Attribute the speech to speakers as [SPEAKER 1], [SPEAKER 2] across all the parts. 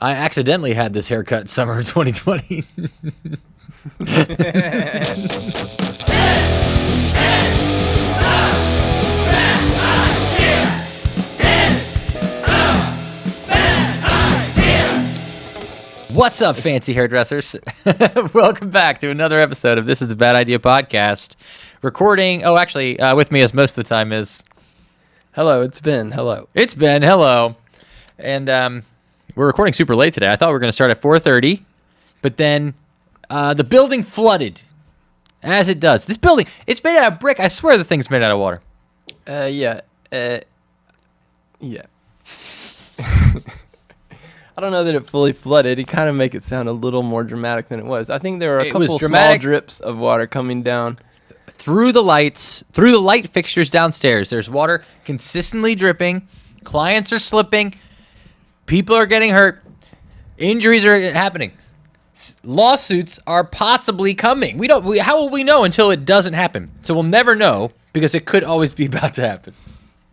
[SPEAKER 1] I accidentally had this haircut summer of 2020. What's up, fancy hairdressers? Welcome back to another episode of This is the Bad Idea Podcast. Recording, with me as most of the time is...
[SPEAKER 2] Hello, it's Ben. Hello.
[SPEAKER 1] It's Ben. Hello. And we're recording super late today. I thought we were going to start at 4:30, but then the building flooded, as it does. This building, it's made out of brick. I swear the thing's made out of water.
[SPEAKER 2] Yeah. I don't know that it fully flooded. He kind of make it sound a little more dramatic than it was. I think there were a couple small drips of water coming down.
[SPEAKER 1] Through the lights, through the light fixtures downstairs, there's water consistently dripping. Clients are slipping. People are getting hurt. Injuries are happening. Lawsuits are possibly coming. How will we know until it doesn't happen? So we'll never know because it could always be about to happen.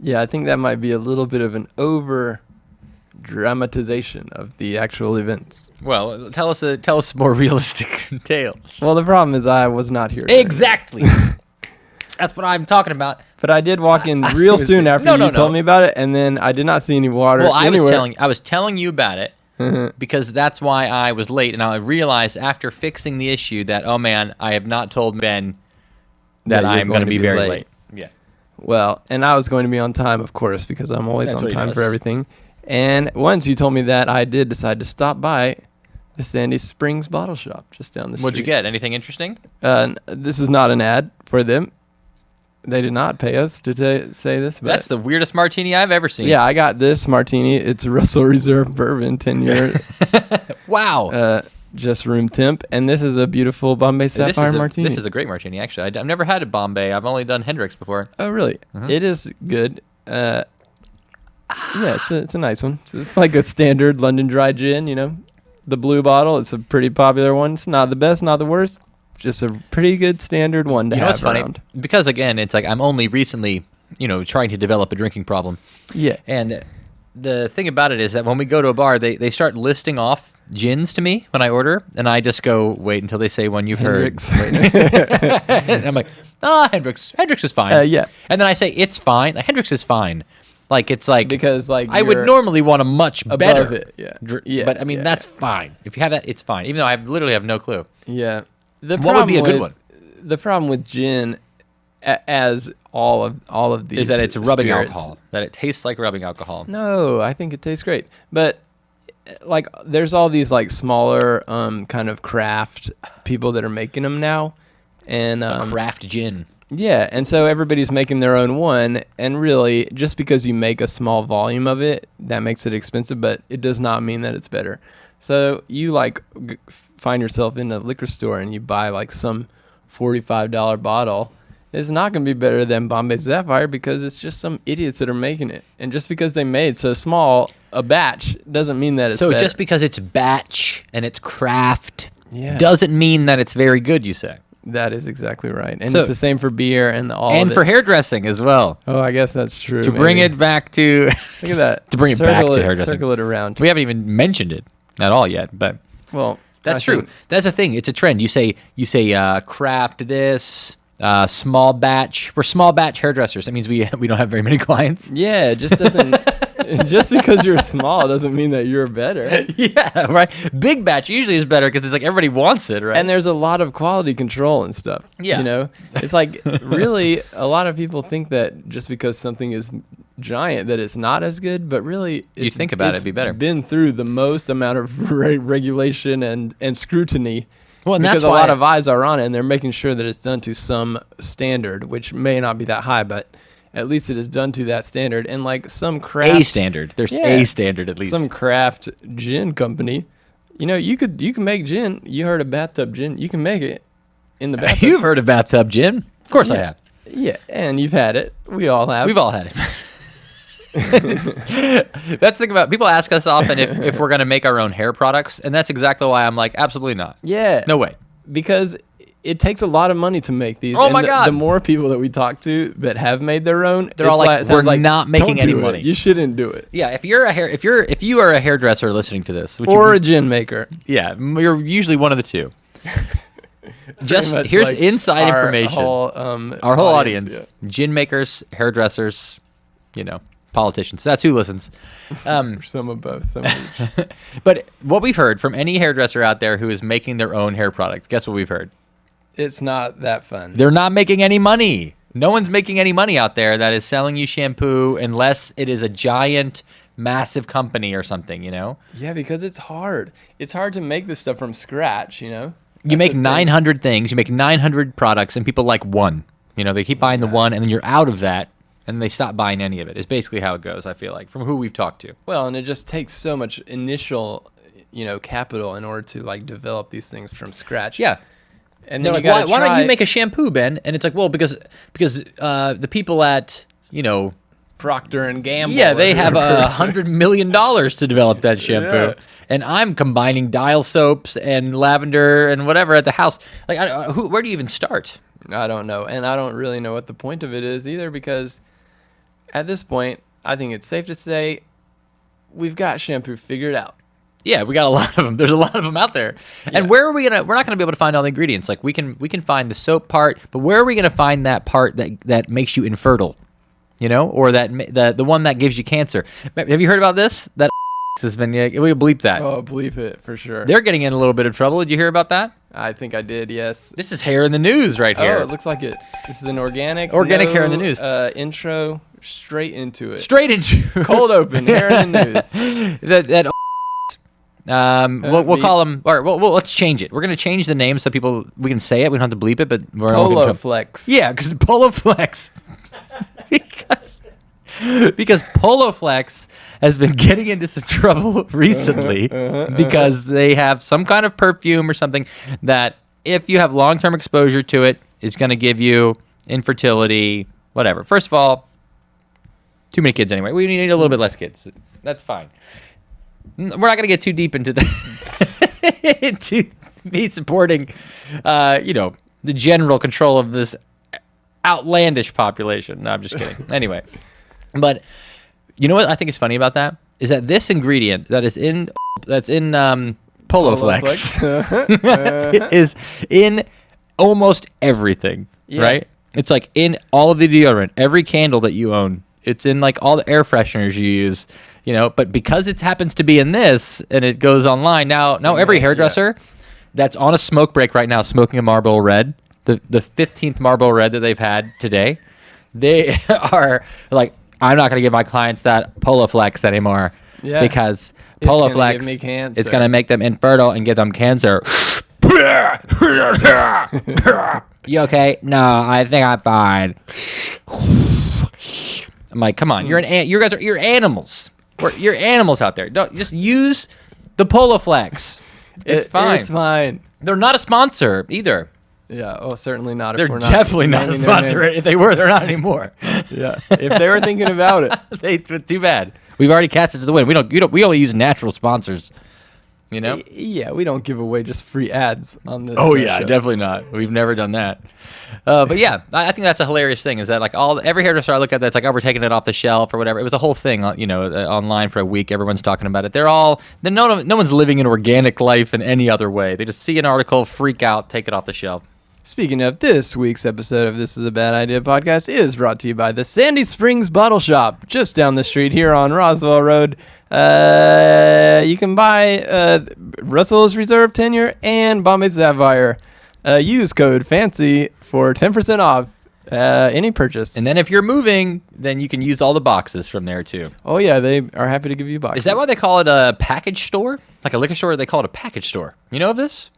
[SPEAKER 2] Yeah, I think that might be a little bit of an over-dramatization of the actual events.
[SPEAKER 1] Well, tell us a more realistic tale.
[SPEAKER 2] Well, the problem is I was not here.
[SPEAKER 1] Exactly. That's what I'm talking about.
[SPEAKER 2] But I did walk in real soon after you told me about it, and then I did not see any water anywhere.
[SPEAKER 1] I was telling you about it because that's why I was late, and I realized after fixing the issue that, oh man, I have not told Ben that I'm going to be very late. Yeah.
[SPEAKER 2] Well, and I was going to be on time, of course, because I'm always on time for everything. And once you told me that, I did decide to stop by the Sandy Springs Bottle Shop just down the street.
[SPEAKER 1] What'd you get? Anything interesting?
[SPEAKER 2] This is not an ad for them. They did not pay us to say this. But
[SPEAKER 1] that's the weirdest martini I've ever seen.
[SPEAKER 2] Yeah, I got this martini. It's Russell Reserve Bourbon, 10 years.
[SPEAKER 1] Wow.
[SPEAKER 2] Just room temp. And this is a beautiful Bombay Sapphire martini.
[SPEAKER 1] This is a great martini, actually. I've never had a Bombay. I've only done Hendrix before.
[SPEAKER 2] Oh, really? Mm-hmm. It is good. Yeah, it's a nice one. It's like a standard London dry gin, you know. The blue bottle, it's a pretty popular one. It's not the best, not the worst. Just a pretty good standard one to have around.
[SPEAKER 1] Funny? Because, again, it's like I'm only recently, trying to develop a drinking problem.
[SPEAKER 2] Yeah.
[SPEAKER 1] And the thing about it is that when we go to a bar, they start listing off gins to me when I order, and I just go, wait until they say one you've
[SPEAKER 2] Hendrix.
[SPEAKER 1] heard. And I'm like, Hendrix is fine.
[SPEAKER 2] Yeah.
[SPEAKER 1] And then I say, it's fine. Hendrix is fine. Like, it's like,
[SPEAKER 2] because like
[SPEAKER 1] I would normally want a much better.
[SPEAKER 2] It. Yeah.
[SPEAKER 1] But I mean, that's fine. If you have that, it's fine. Even though I literally have no clue.
[SPEAKER 2] Yeah.
[SPEAKER 1] What would be a good one?
[SPEAKER 2] The problem with gin, as all of these,
[SPEAKER 1] is that it's rubbing
[SPEAKER 2] spirits,
[SPEAKER 1] alcohol. That it tastes like rubbing alcohol.
[SPEAKER 2] No, I think it tastes great. But like, there's all these like smaller kind of craft people that are making them now, and
[SPEAKER 1] craft gin.
[SPEAKER 2] Yeah, and so everybody's making their own one, and really, just because you make a small volume of it, that makes it expensive, but it does not mean that it's better. So you find yourself in a liquor store and you buy like some $45 bottle. It's not going to be better than Bombay Sapphire because it's just some idiots that are making it. And just because they made so small a batch doesn't mean that it's better.
[SPEAKER 1] So just because it's batch and it's craft doesn't mean that it's very good, you say?
[SPEAKER 2] That is exactly right. And it's the same for beer and all
[SPEAKER 1] and
[SPEAKER 2] of it.
[SPEAKER 1] for hairdressing as well.
[SPEAKER 2] Oh, I guess that's true.
[SPEAKER 1] To bring it back to...
[SPEAKER 2] Look at that.
[SPEAKER 1] To bring it back to hairdressing.
[SPEAKER 2] Circle it around.
[SPEAKER 1] We haven't even mentioned it at all yet, but...
[SPEAKER 2] Well...
[SPEAKER 1] That's true. That's the thing. It's a trend. You say craft this, small batch. We're small batch hairdressers. That means we don't have very many clients.
[SPEAKER 2] Yeah, it just doesn't. Just because you're small doesn't mean that you're better.
[SPEAKER 1] Yeah, right. Big batch usually is better because it's like everybody wants it, right?
[SPEAKER 2] And there's a lot of quality control and stuff.
[SPEAKER 1] Yeah.
[SPEAKER 2] It's like really a lot of people think that just because something is giant that it's not as good, but really
[SPEAKER 1] you think about it, it'd be better.
[SPEAKER 2] Been through the most amount of regulation and scrutiny.
[SPEAKER 1] Well, and
[SPEAKER 2] because
[SPEAKER 1] that's why
[SPEAKER 2] a lot of eyes are on it, and they're making sure that it's done to some standard, which may not be that high, but at least it is done to that standard. And like some craft
[SPEAKER 1] a standard, there's a standard at least.
[SPEAKER 2] Some craft gin company, you can make gin. You heard of bathtub gin? You can make it in the bathtub.
[SPEAKER 1] You've heard of bathtub gin? Of course I have.
[SPEAKER 2] Yeah, and you've had it. We all have.
[SPEAKER 1] We've all had it. That's the thing about people ask us often if we're going to make our own hair products, and that's exactly why I'm like, absolutely not.
[SPEAKER 2] Yeah.
[SPEAKER 1] No way.
[SPEAKER 2] Because it takes a lot of money to make these.
[SPEAKER 1] Oh
[SPEAKER 2] and
[SPEAKER 1] my God.
[SPEAKER 2] The more people that we talk to that have made their own,
[SPEAKER 1] They're all like,
[SPEAKER 2] sounds
[SPEAKER 1] we're not making
[SPEAKER 2] "Don't
[SPEAKER 1] any
[SPEAKER 2] do it.
[SPEAKER 1] money."
[SPEAKER 2] You shouldn't do it.
[SPEAKER 1] Yeah, if you are a hairdresser listening to this, which
[SPEAKER 2] Or a gin maker.
[SPEAKER 1] yeah, you're usually one of the two. Just
[SPEAKER 2] much
[SPEAKER 1] here's
[SPEAKER 2] like
[SPEAKER 1] inside
[SPEAKER 2] our
[SPEAKER 1] information.
[SPEAKER 2] Our
[SPEAKER 1] whole audience, gin makers, hairdressers, politicians. That's who listens.
[SPEAKER 2] Some of both. Some of each.
[SPEAKER 1] But what we've heard from any hairdresser out there who is making their own hair product, guess what we've heard?
[SPEAKER 2] It's not that fun.
[SPEAKER 1] They're not making any money. No one's making any money out there that is selling you shampoo unless it is a giant, massive company or something,
[SPEAKER 2] Yeah, because it's hard. It's hard to make this stuff from scratch,
[SPEAKER 1] You
[SPEAKER 2] That's
[SPEAKER 1] make
[SPEAKER 2] the thing.
[SPEAKER 1] 900 things, you make 900 products, and people like one. They keep buying the one, and then you're out of that, and they stop buying any of it. It's basically how it goes, I feel like, from who we've talked to.
[SPEAKER 2] Well, and it just takes so much initial, capital in order to like develop these things from scratch.
[SPEAKER 1] Yeah.
[SPEAKER 2] And
[SPEAKER 1] They're
[SPEAKER 2] then
[SPEAKER 1] like, why don't you make a shampoo, Ben? And it's like, well, because the people at,
[SPEAKER 2] Procter and Gamble?
[SPEAKER 1] yeah,
[SPEAKER 2] or
[SPEAKER 1] they have
[SPEAKER 2] whoever.
[SPEAKER 1] $100 million to develop that shampoo.
[SPEAKER 2] Yeah.
[SPEAKER 1] And I'm combining dial soaps and lavender and whatever at the house. Like, where do you even start?
[SPEAKER 2] I don't know, and I don't really know what the point of it is either, because at this point, I think it's safe to say we've got shampoo figured out.
[SPEAKER 1] Yeah, we got a lot of them. There's a lot of them out there. And where are we gonna? We're not gonna be able to find all the ingredients. Like we can find the soap part, but where are we gonna find that part that makes you infertile? Or the one that gives you cancer. Have you heard about this? That has been. We bleep that.
[SPEAKER 2] Oh, believe it for sure.
[SPEAKER 1] They're getting in a little bit of trouble. Did you hear about that?
[SPEAKER 2] I think I did. Yes.
[SPEAKER 1] This is hair in the news right here.
[SPEAKER 2] Oh, it looks like it. This is an organic
[SPEAKER 1] hair in the news.
[SPEAKER 2] Intro straight into it.
[SPEAKER 1] Straight into
[SPEAKER 2] Cold open hair in the news.
[SPEAKER 1] we'll call them. All right, well, let's change it. We're gonna change the name so we can say it. We don't have to bleep it, but we're all
[SPEAKER 2] Polo
[SPEAKER 1] gonna
[SPEAKER 2] Flex.
[SPEAKER 1] Yeah, because Polo Flex. because Polo Flex has been getting into some trouble recently because they have some kind of perfume or something that, if you have long-term exposure to it, is going to give you infertility, whatever. First of all, too many kids anyway. We need a little bit less kids. That's fine. We're not going to get too deep into into me supporting, the general control of this outlandish population. No, I'm just kidding. Anyway, but you know what I think is funny about that is that this ingredient that's in Polo Flex is in almost everything, right? It's like in all of the deodorant, every candle that you own. It's in like all the air fresheners you use, but because it happens to be in this and it goes online now every hairdresser that's on a smoke break right now smoking a Marlboro Red, the 15th Marlboro Red that they've had today, they are like, I'm not going to give my clients that Polo Flex anymore because Polo Flex is going to make them infertile and give them cancer. You okay? No, I think I'm fine. I'm like, come on, you're animals. You're animals out there. Don't just use the Polo Flex. It's fine.
[SPEAKER 2] It's fine.
[SPEAKER 1] They're not a sponsor either.
[SPEAKER 2] Yeah. Oh, certainly not.
[SPEAKER 1] They're definitely not a sponsor. If they were, they're not anymore.
[SPEAKER 2] Yeah. If they were thinking about it,
[SPEAKER 1] too bad. We've already cast it to the wind. We only use natural sponsors.
[SPEAKER 2] Yeah, we don't give away just free ads on this.
[SPEAKER 1] Oh yeah,
[SPEAKER 2] show.
[SPEAKER 1] definitely not. We've never done that. But yeah, I think that's a hilarious thing. Is that like every hairdresser I look at that's like, oh, we're taking it off the shelf or whatever. It was a whole thing, online for a week. Everyone's talking about it. No one's living an organic life in any other way. They just see an article, freak out, take it off the shelf.
[SPEAKER 2] Speaking of, this week's episode of This Is a Bad Idea podcast is brought to you by the Sandy Springs Bottle Shop, just down the street here on Roswell Road. You can buy Russell's Reserve Tenure and Bombay Sapphire. Use code FANCY for 10% off any purchase.
[SPEAKER 1] And then if you're moving, then you can use all the boxes from there too.
[SPEAKER 2] Oh yeah, they are happy to give you boxes.
[SPEAKER 1] Is that why they call it a package store? Like a liquor store, they call it a package store. You know of this?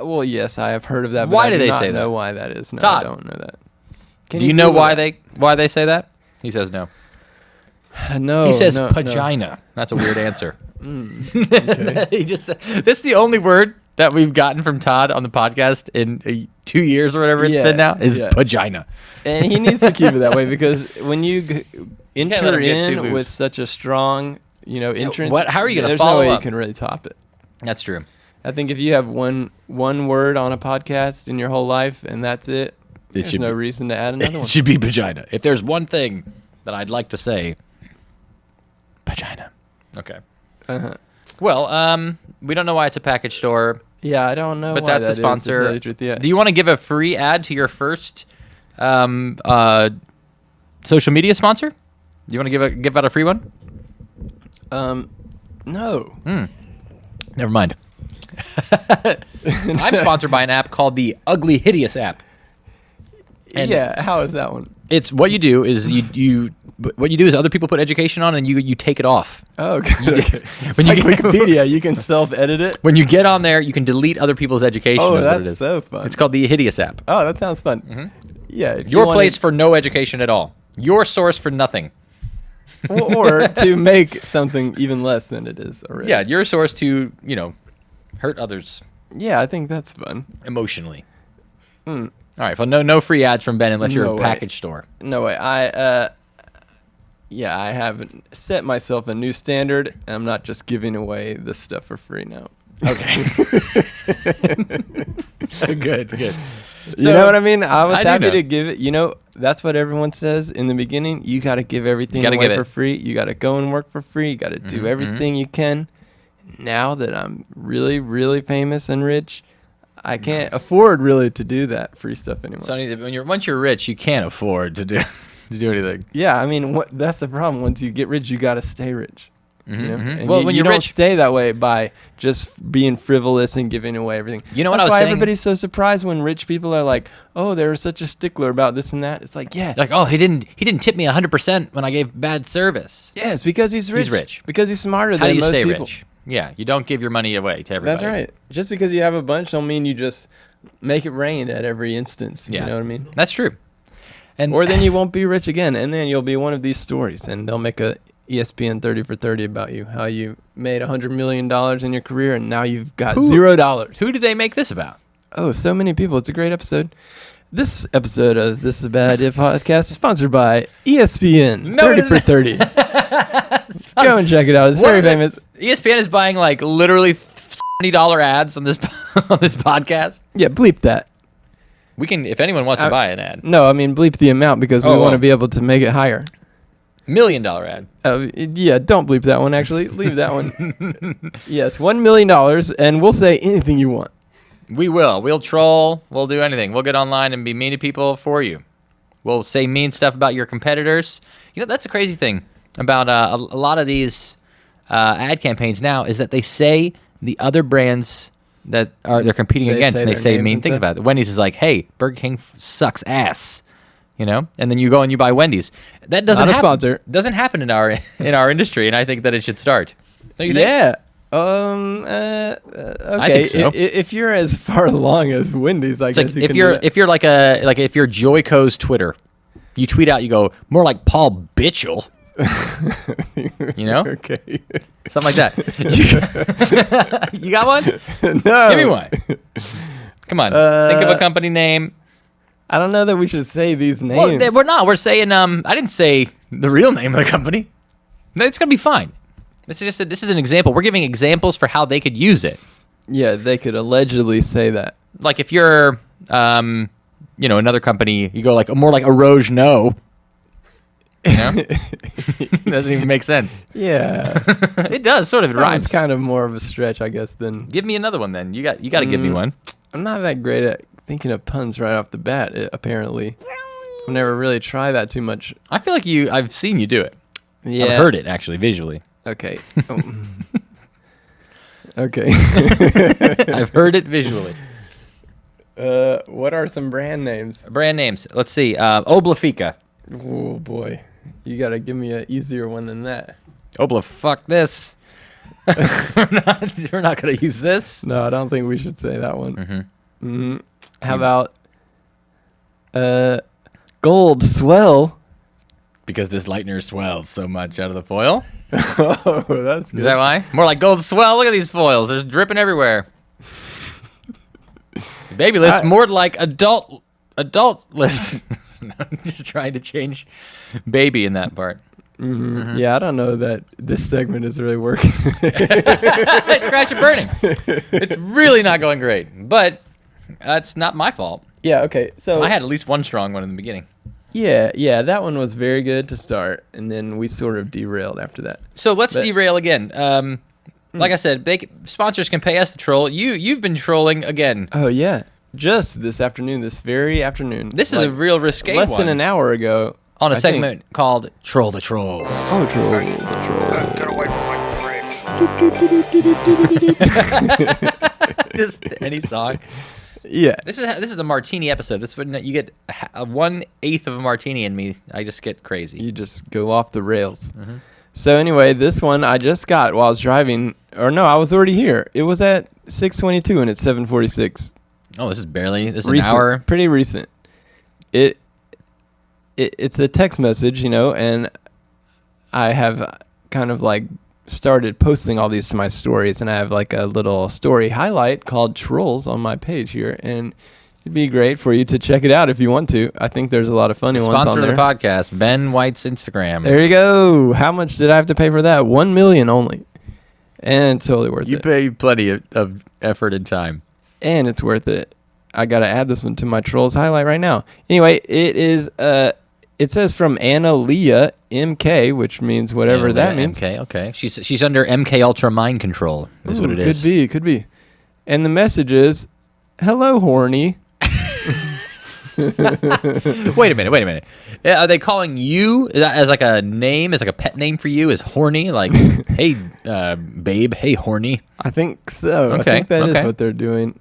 [SPEAKER 2] Well, yes, I have heard of that.
[SPEAKER 1] Why
[SPEAKER 2] but
[SPEAKER 1] do
[SPEAKER 2] I
[SPEAKER 1] they
[SPEAKER 2] not
[SPEAKER 1] say that?
[SPEAKER 2] know why that is. No,
[SPEAKER 1] Todd,
[SPEAKER 2] I don't know that.
[SPEAKER 1] Do you know why they say that? He says no.
[SPEAKER 2] No.
[SPEAKER 1] He says
[SPEAKER 2] no,
[SPEAKER 1] vagina.
[SPEAKER 2] No.
[SPEAKER 1] That's a weird answer.
[SPEAKER 2] Okay.
[SPEAKER 1] He just that's the only word that we've gotten from Todd on the podcast in 2 years or whatever it's been now is vagina.
[SPEAKER 2] And he needs to keep it that way because when you enter
[SPEAKER 1] let him get too
[SPEAKER 2] in with
[SPEAKER 1] loose.
[SPEAKER 2] such a strong, entrance,
[SPEAKER 1] How are you going to
[SPEAKER 2] there's
[SPEAKER 1] follow
[SPEAKER 2] no way
[SPEAKER 1] up?
[SPEAKER 2] you can really top it.
[SPEAKER 1] That's true.
[SPEAKER 2] I think if you have one word on a podcast in your whole life and that's it, there's no reason to add another one.
[SPEAKER 1] It should be vagina. If there's one thing that I'd like to say, vagina. Okay.
[SPEAKER 2] Uh-huh.
[SPEAKER 1] Well, we don't know why it's a package store,
[SPEAKER 2] Yeah, I don't know
[SPEAKER 1] but
[SPEAKER 2] why
[SPEAKER 1] that's a
[SPEAKER 2] that is, to
[SPEAKER 1] sponsor.
[SPEAKER 2] tell you the truth, yeah.
[SPEAKER 1] Do you want to give a free ad to your first social media sponsor? Do you want to give out a free one?
[SPEAKER 2] No.
[SPEAKER 1] Never mind. I'm sponsored by an app called the Ugly Hideous app. And
[SPEAKER 2] yeah, how is that one?
[SPEAKER 1] it's what you do is what you do is other people put education on and you take it off.
[SPEAKER 2] Oh, good. Okay. It's
[SPEAKER 1] When
[SPEAKER 2] like
[SPEAKER 1] you get-
[SPEAKER 2] Wikipedia, you can self-edit it.
[SPEAKER 1] When you get on there, you can delete other people's education.
[SPEAKER 2] Oh,
[SPEAKER 1] is what it
[SPEAKER 2] that's
[SPEAKER 1] is.
[SPEAKER 2] so fun.
[SPEAKER 1] It's called the Hideous app.
[SPEAKER 2] Oh, that sounds fun. Yeah. If
[SPEAKER 1] Your
[SPEAKER 2] you
[SPEAKER 1] place for no education at all. Your source for nothing.
[SPEAKER 2] or to make something even less than it is already.
[SPEAKER 1] Yeah, your source to, hurt others
[SPEAKER 2] Yeah, I think that's fun.
[SPEAKER 1] emotionally. All right, well, no free ads from Ben unless you're
[SPEAKER 2] No
[SPEAKER 1] a
[SPEAKER 2] way.
[SPEAKER 1] package store.
[SPEAKER 2] No way. I have set myself a new standard, and I'm not just giving away this stuff for free now.
[SPEAKER 1] Okay. Good.
[SPEAKER 2] You know what I mean? I was
[SPEAKER 1] I do
[SPEAKER 2] happy
[SPEAKER 1] know.
[SPEAKER 2] to give it. That's what everyone says in the beginning. You got to give everything
[SPEAKER 1] gotta
[SPEAKER 2] away
[SPEAKER 1] give
[SPEAKER 2] for
[SPEAKER 1] it.
[SPEAKER 2] free. You got to go and work for free. You got to do everything you can. Now that I'm really, really famous and rich, I can't afford really to do that free stuff anymore.
[SPEAKER 1] Sonny, once you're rich, you can't afford to do anything.
[SPEAKER 2] Yeah, I mean, that's the problem. Once you get rich, you got to stay rich. You know? And
[SPEAKER 1] Well, when
[SPEAKER 2] you
[SPEAKER 1] you're
[SPEAKER 2] don't
[SPEAKER 1] rich-
[SPEAKER 2] stay that way by just being frivolous and giving away everything.
[SPEAKER 1] You know what
[SPEAKER 2] That's
[SPEAKER 1] I was
[SPEAKER 2] why
[SPEAKER 1] saying?
[SPEAKER 2] everybody's so surprised when rich people are like, "Oh, they're such a stickler about this and that." It's like, yeah,
[SPEAKER 1] Like, oh, he didn't tip me 100% when I gave bad service.
[SPEAKER 2] yeah, it's because he's rich.
[SPEAKER 1] He's rich.
[SPEAKER 2] Because he's smarter
[SPEAKER 1] How do
[SPEAKER 2] than
[SPEAKER 1] you
[SPEAKER 2] most
[SPEAKER 1] stay
[SPEAKER 2] people.
[SPEAKER 1] rich? Yeah, you don't give your money away to everybody.
[SPEAKER 2] That's right. Just because you have a bunch don't mean you just make it rain at every instance.
[SPEAKER 1] Yeah.
[SPEAKER 2] You know what I mean?
[SPEAKER 1] That's true. And
[SPEAKER 2] Or then you won't be rich again, and then you'll be one of these stories, and they'll make a ESPN 30 for 30 about you, how you made $100 million in your career, and now you've got $0.
[SPEAKER 1] who did they make this about?
[SPEAKER 2] Oh, so many people. It's a great episode. This episode of This Is a Bad Idea podcast is sponsored by ESPN
[SPEAKER 1] No,
[SPEAKER 2] 30
[SPEAKER 1] it
[SPEAKER 2] for 30. Go and check it out. It's
[SPEAKER 1] What
[SPEAKER 2] very
[SPEAKER 1] is it?
[SPEAKER 2] famous.
[SPEAKER 1] ESPN is buying like literally $70 ads on this on this podcast.
[SPEAKER 2] Yeah, bleep that.
[SPEAKER 1] We can, if anyone wants to buy an ad,
[SPEAKER 2] No, I mean bleep the amount because we
[SPEAKER 1] Oh,
[SPEAKER 2] want
[SPEAKER 1] oh.
[SPEAKER 2] to be able to make it higher.
[SPEAKER 1] $1 million ad.
[SPEAKER 2] Yeah, don't bleep that one, actually. Leave that one. Yes, $1 million, and we'll say anything you want.
[SPEAKER 1] We will. We'll troll. We'll do anything. We'll get online and be mean to people for you. We'll say mean stuff about your competitors. That's a crazy thing about a lot of these ad campaigns now is that they say the other brands that they're competing
[SPEAKER 2] They
[SPEAKER 1] against,
[SPEAKER 2] say
[SPEAKER 1] and they
[SPEAKER 2] their
[SPEAKER 1] say
[SPEAKER 2] names
[SPEAKER 1] mean
[SPEAKER 2] and
[SPEAKER 1] things
[SPEAKER 2] stuff?
[SPEAKER 1] about it. Wendy's is like, hey, Burger King sucks ass. And then you go and you buy Wendy's. That doesn't
[SPEAKER 2] Not a
[SPEAKER 1] happen.
[SPEAKER 2] sponsor.
[SPEAKER 1] Doesn't happen in our industry, and I think that it should start. Don't you think?
[SPEAKER 2] Yeah. Okay.
[SPEAKER 1] think so.
[SPEAKER 2] If you're as far along as Wendy's, I
[SPEAKER 1] It's
[SPEAKER 2] guess
[SPEAKER 1] like
[SPEAKER 2] you
[SPEAKER 1] if
[SPEAKER 2] can
[SPEAKER 1] you're
[SPEAKER 2] do that.
[SPEAKER 1] if you're if you're Joico's Twitter, you tweet out, you go more like Paul Bitchel,
[SPEAKER 2] Okay.
[SPEAKER 1] something like that. You got one?
[SPEAKER 2] No.
[SPEAKER 1] Give me one. Come on, think of a company name.
[SPEAKER 2] I don't know that we should say these names.
[SPEAKER 1] Well, we're not. We're saying I didn't say the real name of the company. No, it's gonna be fine. This is an example. We're giving examples for how they could use it.
[SPEAKER 2] Yeah, they could allegedly say that.
[SPEAKER 1] Like if you're another company, you go like more like a Roge No. Doesn't even make sense.
[SPEAKER 2] Yeah.
[SPEAKER 1] It does, sort of. It rhymes.
[SPEAKER 2] It's kind of more of a stretch, I guess, than...
[SPEAKER 1] Give me another one then. You got to give me one.
[SPEAKER 2] I'm not that great at thinking of puns right off the bat, apparently. I've never really tried that too much.
[SPEAKER 1] I feel like I've seen you do it.
[SPEAKER 2] Yeah.
[SPEAKER 1] I've heard it actually visually.
[SPEAKER 2] Okay. Oh. Okay.
[SPEAKER 1] I've heard it visually.
[SPEAKER 2] What are some brand names?
[SPEAKER 1] Brand names. Let's see. Oblafica.
[SPEAKER 2] Oh, boy. You got to give me an easier one than that.
[SPEAKER 1] Fuck this. We're not going to use this.
[SPEAKER 2] No, I don't think we should say that one.
[SPEAKER 1] Mm-hmm.
[SPEAKER 2] How about Gold Swell?
[SPEAKER 1] Because this lightener swells so much out of the foil.
[SPEAKER 2] Oh, that's good.
[SPEAKER 1] Is that why? More like gold swell. Look at these foils. They're dripping everywhere. Baby list, more like adult list. I'm just trying to change baby in that part.
[SPEAKER 2] Yeah, I don't know that this segment is really working.
[SPEAKER 1] It's crash and burning. It's really not going great, but that's not my fault.
[SPEAKER 2] Yeah, okay. So
[SPEAKER 1] I had at least one strong one in the beginning.
[SPEAKER 2] Yeah, that one was very good to start, and then we sort of derailed after that.
[SPEAKER 1] So let's derail again. Like I said, sponsors can pay us to troll. You've been trolling again.
[SPEAKER 2] Oh yeah, just this afternoon, this very afternoon.
[SPEAKER 1] This is a real risque
[SPEAKER 2] less
[SPEAKER 1] one.
[SPEAKER 2] than an hour ago.
[SPEAKER 1] On a segment called Troll the Trolls.
[SPEAKER 2] Oh, troll the troll.
[SPEAKER 3] Get away from my bridge.
[SPEAKER 1] Just any song.
[SPEAKER 2] Yeah.
[SPEAKER 1] This is the martini episode. This is when you get 1/8 of a martini in me. I just get crazy.
[SPEAKER 2] You just go off the rails. So anyway, this one I just got while I was driving. Or no, I was already here. It was at 6:22 and it's 7:46.
[SPEAKER 1] Oh, this is
[SPEAKER 2] Recent,
[SPEAKER 1] an hour.
[SPEAKER 2] Pretty recent. It's a text message, and I have kind of like started posting all these to my stories, and I have like a little story highlight called Trolls on my page here, and it'd be great for you to check it out if you want to. I think there's a lot of funny ones on
[SPEAKER 1] Sponsor
[SPEAKER 2] there.
[SPEAKER 1] of the podcast, Ben White's Instagram.
[SPEAKER 2] There you go. How much did I have to pay for that? $1 million only, and it's totally worth
[SPEAKER 1] You
[SPEAKER 2] it.
[SPEAKER 1] pay plenty of effort and time.
[SPEAKER 2] And it's worth it. I gotta add this one to my Trolls highlight right now. Anyway, it is it says from Anna Leah MK, which means whatever that means.
[SPEAKER 1] MK, okay. She's under MK Ultra mind control. Is what it is.
[SPEAKER 2] Could be. And the message is, "Hello, horny."
[SPEAKER 1] Wait a minute. Are they calling you as like a name, as like a pet name for you, as horny? Like, hey, babe, hey, horny.
[SPEAKER 2] I think so.
[SPEAKER 1] Okay,
[SPEAKER 2] I think that is
[SPEAKER 1] okay.
[SPEAKER 2] what they're doing.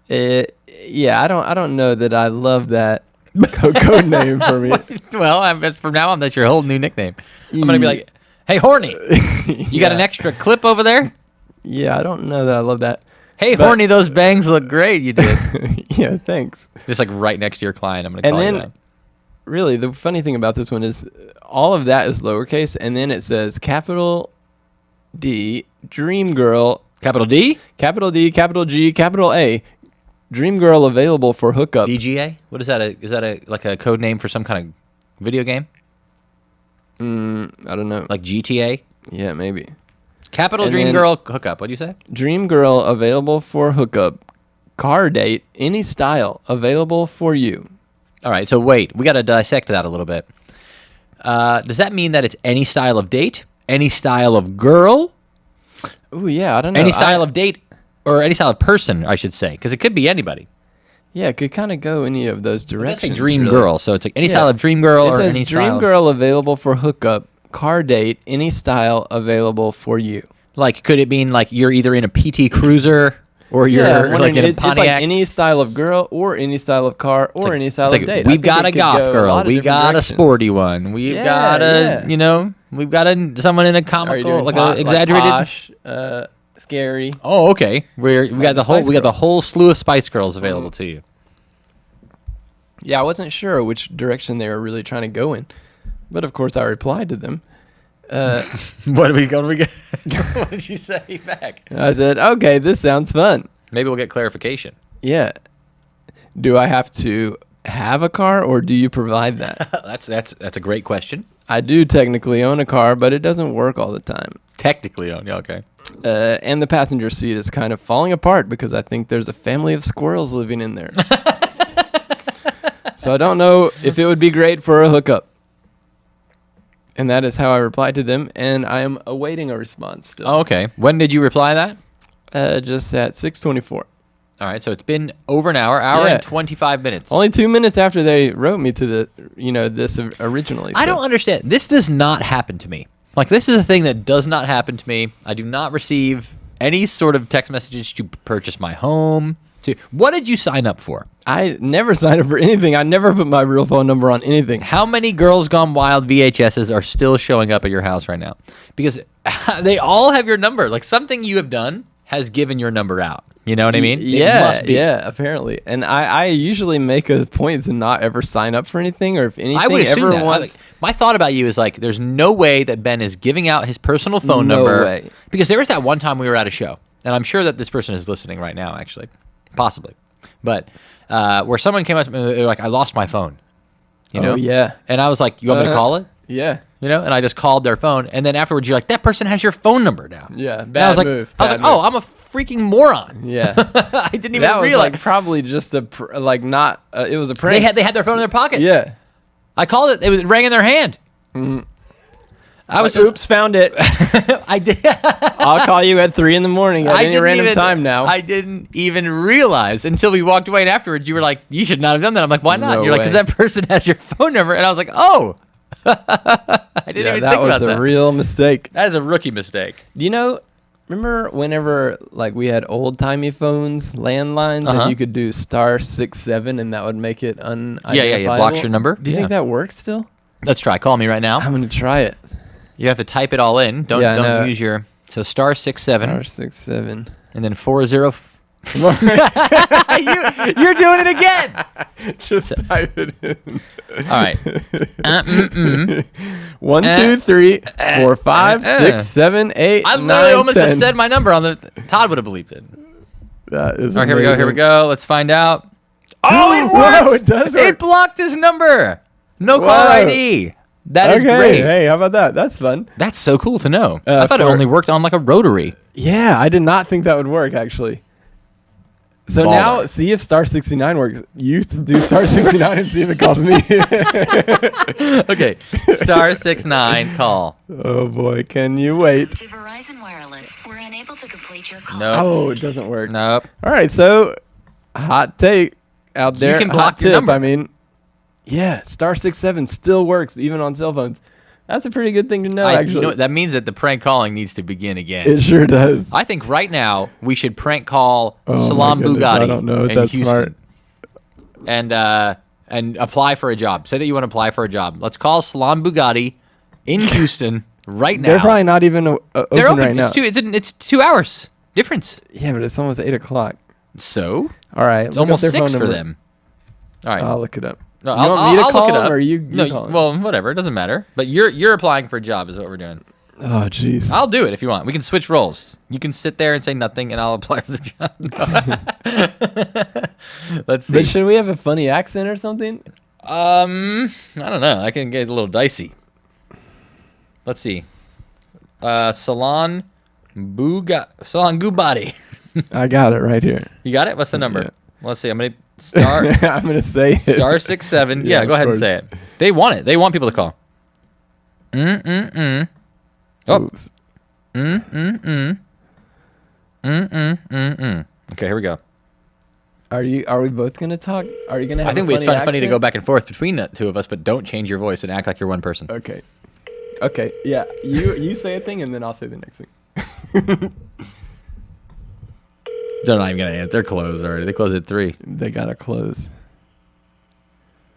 [SPEAKER 2] Yeah, I don't know that I love that code name for me.
[SPEAKER 1] Well, from now on, that's your whole new nickname. I'm gonna be like, hey, horny. You got an extra clip over there?
[SPEAKER 2] Yeah, I don't know that I love that.
[SPEAKER 1] Hey, horny, those bangs look great. You did.
[SPEAKER 2] Yeah, thanks.
[SPEAKER 1] Just like right next to your client. I'm gonna call you that.
[SPEAKER 2] Really, the funny thing about this one is all of that is lowercase, and then it says capital D, Dream Girl,
[SPEAKER 1] Capital D?
[SPEAKER 2] capital D, capital G, capital A, Dream Girl available for hookup.
[SPEAKER 1] DGA? What is that? Is that like a code name for some kind of video game?
[SPEAKER 2] I don't know.
[SPEAKER 1] Like GTA?
[SPEAKER 2] Yeah, maybe.
[SPEAKER 1] Capital
[SPEAKER 2] And
[SPEAKER 1] Dream
[SPEAKER 2] then-
[SPEAKER 1] Girl hookup. What do you say?
[SPEAKER 2] Dream Girl available for hookup. Car date, any style, available for you.
[SPEAKER 1] All right, so wait. We got to dissect that a little bit. Does that mean that it's any style of date? Any style of girl?
[SPEAKER 2] Ooh, yeah, I don't know.
[SPEAKER 1] Any style of date? Or any style of person, I should say. Because it could be anybody.
[SPEAKER 2] Yeah, it could kind of go any of those
[SPEAKER 1] Let's
[SPEAKER 2] directions.
[SPEAKER 1] say dream
[SPEAKER 2] really.
[SPEAKER 1] girl. So it's like any
[SPEAKER 2] Yeah.
[SPEAKER 1] style of dream girl
[SPEAKER 2] It
[SPEAKER 1] or
[SPEAKER 2] says
[SPEAKER 1] any
[SPEAKER 2] Dream
[SPEAKER 1] style.
[SPEAKER 2] Girl available for hookup. Car date, any style, available for you.
[SPEAKER 1] Like, could it mean like you're either in a PT Cruiser or you're like in a
[SPEAKER 2] it's
[SPEAKER 1] Pontiac?
[SPEAKER 2] like any style of girl or any style of car or any style
[SPEAKER 1] It's
[SPEAKER 2] of
[SPEAKER 1] like,
[SPEAKER 2] date.
[SPEAKER 1] we've got a goth girl. We got a sporty one. We've
[SPEAKER 2] Yeah,
[SPEAKER 1] got a,
[SPEAKER 2] yeah.
[SPEAKER 1] we've got someone in a
[SPEAKER 2] Are you
[SPEAKER 1] comical,
[SPEAKER 2] doing
[SPEAKER 1] like
[SPEAKER 2] like
[SPEAKER 1] a exaggerated.
[SPEAKER 2] posh, scary?
[SPEAKER 1] Oh, okay. We got the
[SPEAKER 2] Spice
[SPEAKER 1] we got the
[SPEAKER 2] Girls.
[SPEAKER 1] whole slew of Spice Girls available to you.
[SPEAKER 2] Yeah, I wasn't sure which direction they were really trying to go in, but of course I replied to them.
[SPEAKER 1] What do we get? What did you say back?
[SPEAKER 2] I said, "Okay, this sounds fun."
[SPEAKER 1] Maybe we'll get clarification.
[SPEAKER 2] Yeah. Do I have to have a car or do you provide that?
[SPEAKER 1] That's a great question.
[SPEAKER 2] I do technically own a car, but it doesn't work all the time.
[SPEAKER 1] Technically, yeah, okay.
[SPEAKER 2] And the passenger seat is kind of falling apart because I think there's a family of squirrels living in there. So I don't know if it would be great for a hookup. And that is how I replied to them, and I am awaiting a response still.
[SPEAKER 1] Oh, okay. When did you reply that?
[SPEAKER 2] Just at 6:24.
[SPEAKER 1] All right, so it's been over an hour
[SPEAKER 2] Yeah.
[SPEAKER 1] and 25 minutes.
[SPEAKER 2] Only 2 minutes after they wrote me to this originally.
[SPEAKER 1] I
[SPEAKER 2] so.
[SPEAKER 1] don't understand. This does not happen to me. Like, this is a thing that does not happen to me. I do not receive any sort of text messages to purchase my home. What did you sign up for?
[SPEAKER 2] I never signed up for anything. I never put my real phone number on anything.
[SPEAKER 1] How many Girls Gone Wild VHSs are still showing up at your house right now? Because they all have your number. Like, something you have done has given your number out. You know what I mean?
[SPEAKER 2] Yeah,
[SPEAKER 1] It must be.
[SPEAKER 2] yeah, apparently. And I usually make a point to not ever sign up for anything, or if anything
[SPEAKER 1] I would assume
[SPEAKER 2] ever
[SPEAKER 1] that.
[SPEAKER 2] wants.
[SPEAKER 1] My thought about you is like, there's no way that Ben is giving out his personal phone
[SPEAKER 2] No
[SPEAKER 1] number.
[SPEAKER 2] way.
[SPEAKER 1] Because there was that one time we were at a show, and I'm sure that this person is listening right now, actually, possibly, but where someone came up to me, they were like, I lost my phone. You know?
[SPEAKER 2] Oh, yeah.
[SPEAKER 1] And I was like, you want me to call it?
[SPEAKER 2] Yeah.
[SPEAKER 1] you know, and I just called their phone. And then afterwards, you're like, that person has your phone number now.
[SPEAKER 2] Yeah,
[SPEAKER 1] And I was like,
[SPEAKER 2] move.
[SPEAKER 1] I was like,
[SPEAKER 2] bad
[SPEAKER 1] oh,
[SPEAKER 2] move.
[SPEAKER 1] I'm a freaking moron.
[SPEAKER 2] Yeah.
[SPEAKER 1] I didn't even
[SPEAKER 2] That was
[SPEAKER 1] realize.
[SPEAKER 2] like probably just a not. It was a prank.
[SPEAKER 1] They had their phone in their pocket.
[SPEAKER 2] Yeah.
[SPEAKER 1] I called it. It rang in their hand. I was
[SPEAKER 2] Oops, found it.
[SPEAKER 1] I did.
[SPEAKER 2] I'll call you at 3 a.m. at any random time now.
[SPEAKER 1] I didn't even realize until we walked away, and afterwards you were like, "You should not have done that." I'm like, "Why not?"
[SPEAKER 2] No
[SPEAKER 1] You're like,
[SPEAKER 2] way.
[SPEAKER 1] "Because that person has your phone number," and I was like, "Oh." I didn't even
[SPEAKER 2] that
[SPEAKER 1] think
[SPEAKER 2] was
[SPEAKER 1] about that.
[SPEAKER 2] a real mistake.
[SPEAKER 1] That is a rookie mistake.
[SPEAKER 2] You know, remember whenever like we had old timey phones, landlines,
[SPEAKER 1] Uh-huh.
[SPEAKER 2] and you could do *67 and that would make it unidentifiable?
[SPEAKER 1] Yeah. Blocks your number.
[SPEAKER 2] Do you think that works still?
[SPEAKER 1] Let's try. Call me right now.
[SPEAKER 2] I'm gonna try it.
[SPEAKER 1] You have to type it all in. Don't
[SPEAKER 2] Yeah, I know.
[SPEAKER 1] use your *67
[SPEAKER 2] *67.
[SPEAKER 1] and then 40.
[SPEAKER 2] Come on.
[SPEAKER 1] You're doing it again.
[SPEAKER 2] Just type it in.
[SPEAKER 1] All right.
[SPEAKER 2] 1, 2, 3, 4, 5, 6, 7, 8.
[SPEAKER 1] I literally
[SPEAKER 2] 9,
[SPEAKER 1] almost
[SPEAKER 2] 10.
[SPEAKER 1] just said my number on the. Todd would have believed it.
[SPEAKER 2] That is
[SPEAKER 1] All right, here we go. Here we go. Let's find out. Oh, it
[SPEAKER 2] Whoa,
[SPEAKER 1] works.
[SPEAKER 2] it does work.
[SPEAKER 1] It blocked his number. No
[SPEAKER 2] Whoa.
[SPEAKER 1] caller ID. That is
[SPEAKER 2] Okay,
[SPEAKER 1] great.
[SPEAKER 2] hey, how about that? That's fun.
[SPEAKER 1] That's so cool to know. I thought it
[SPEAKER 2] for-
[SPEAKER 1] only worked on like a rotary.
[SPEAKER 2] Yeah, I did not think that would work actually. So
[SPEAKER 1] Baller.
[SPEAKER 2] now, see if *69 works. You do *69 and see if it calls me.
[SPEAKER 1] Okay. *69 call.
[SPEAKER 2] Oh boy, can you wait?
[SPEAKER 4] To Verizon Wireless, we're unable to complete your call.
[SPEAKER 1] Nope.
[SPEAKER 2] Oh, it doesn't work.
[SPEAKER 1] Nope.
[SPEAKER 2] All right, so hot take out there.
[SPEAKER 1] can
[SPEAKER 2] hot
[SPEAKER 1] block your
[SPEAKER 2] tip,
[SPEAKER 1] number.
[SPEAKER 2] I mean, yeah, *67 still works even on cell phones. That's a pretty good thing to know, actually.
[SPEAKER 1] You know what, that means that the prank calling needs to begin again.
[SPEAKER 2] It sure does.
[SPEAKER 1] I think right now we should prank call
[SPEAKER 2] Oh,
[SPEAKER 1] Salam
[SPEAKER 2] my goodness,
[SPEAKER 1] Bugatti
[SPEAKER 2] I don't know if
[SPEAKER 1] in
[SPEAKER 2] that's
[SPEAKER 1] Houston
[SPEAKER 2] smart.
[SPEAKER 1] and apply for a job. Say that you want to apply for a job. Let's call Salam Bugatti in Houston right now.
[SPEAKER 2] They're probably not even open,
[SPEAKER 1] They're open.
[SPEAKER 2] right now.
[SPEAKER 1] It's 2 hours difference.
[SPEAKER 2] Yeah, but it's almost 8 o'clock.
[SPEAKER 1] So
[SPEAKER 2] All right,
[SPEAKER 1] it's almost 6 for them. All right.
[SPEAKER 2] I'll look it up.
[SPEAKER 1] No,
[SPEAKER 2] You want me to
[SPEAKER 1] I'll
[SPEAKER 2] call
[SPEAKER 1] look it
[SPEAKER 2] them
[SPEAKER 1] up.
[SPEAKER 2] or you
[SPEAKER 1] no,
[SPEAKER 2] call them?
[SPEAKER 1] well, whatever. It doesn't matter. But you're applying for a job is what we're doing.
[SPEAKER 2] Oh, jeez.
[SPEAKER 1] I'll do it if you want. We can switch roles. You can sit there and say nothing, and I'll apply for the job. Let's see.
[SPEAKER 2] But should we have a funny accent or something?
[SPEAKER 1] I don't know. I can get a little dicey. Let's see. Salon Bugatti.
[SPEAKER 2] I got it right here.
[SPEAKER 1] You got it? What's the number?
[SPEAKER 2] Yeah.
[SPEAKER 1] Let's see. I'm gonna star
[SPEAKER 2] I'm gonna say it.
[SPEAKER 1] *67. Yeah,
[SPEAKER 2] Yeah,
[SPEAKER 1] go
[SPEAKER 2] of
[SPEAKER 1] ahead and
[SPEAKER 2] course.
[SPEAKER 1] say it. They want it. They want people to call. Oh.
[SPEAKER 2] Oops.
[SPEAKER 1] Okay, here we go.
[SPEAKER 2] Are we both gonna talk? Are you gonna have
[SPEAKER 1] I think
[SPEAKER 2] a
[SPEAKER 1] it's
[SPEAKER 2] funny
[SPEAKER 1] funny to
[SPEAKER 2] accent?
[SPEAKER 1] go back and forth between the two of us, but don't change your voice and act like you're one person.
[SPEAKER 2] Okay. Okay. Yeah. You say a thing and then I'll say the next thing.
[SPEAKER 1] They're not even gonna answer. They're closed already. They close at 3.
[SPEAKER 2] They gotta close.